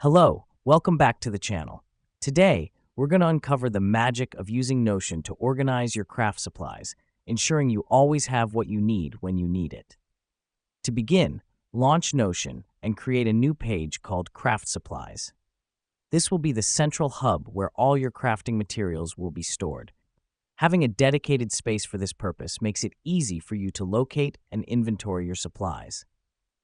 Hello, welcome back to the channel. Today, we're going to uncover the magic of using Notion to organize your craft supplies, ensuring you always have what you need when you need it. To begin, launch Notion and create a new page called Craft Supplies. This will be the central hub where all your crafting materials will be stored. Having a dedicated space for this purpose makes it easy for you to locate and inventory your supplies.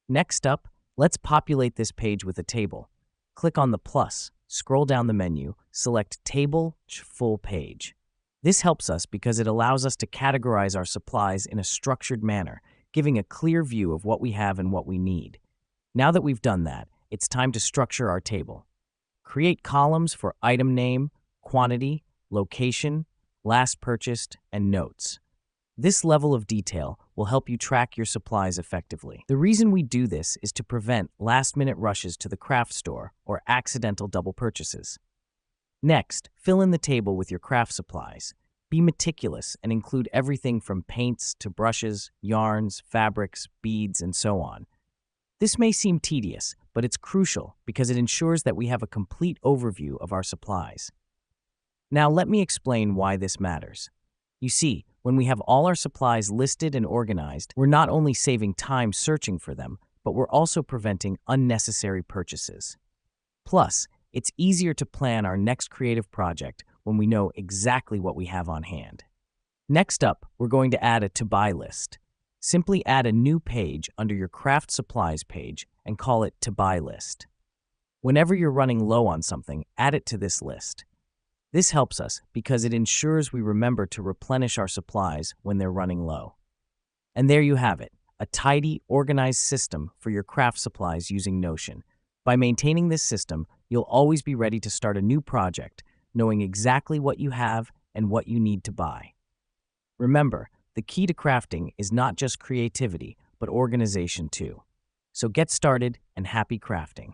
Next up, let's populate this page with a table. Click on the plus, scroll down the menu, select Table Full Page. This helps us because it allows us to categorize our supplies in a structured manner, giving a clear view of what we have and what we need. Now that we've done that, it's time to structure our table. Create columns for item name, quantity, location, last purchased, and notes. This level of detail will help you track your supplies effectively. The reason we do this is to prevent last-minute rushes to the craft store or accidental double purchases. Next, fill in the table with your craft supplies. Be meticulous and include everything from paints to brushes, yarns, fabrics, beads, and so on. This may seem tedious, but it's crucial because it ensures that we have a complete overview of our supplies. Now let me explain why this matters. You see, when we have all our supplies listed and organized, we're not only saving time searching for them, but we're also preventing unnecessary purchases. Plus, it's easier to plan our next creative project when we know exactly what we have on hand. Next up, we're going to add a to-buy list. Simply add a new page under your craft supplies page and call it to-buy list. Whenever you're running low on something, add it to this list. This helps us because it ensures we remember to replenish our supplies when they're running low. And there you have it, a tidy, organized system for your craft supplies using Notion. By maintaining this system, you'll always be ready to start a new project, knowing exactly what you have and what you need to buy. Remember, the key to crafting is not just creativity, but organization too. So get started and happy crafting.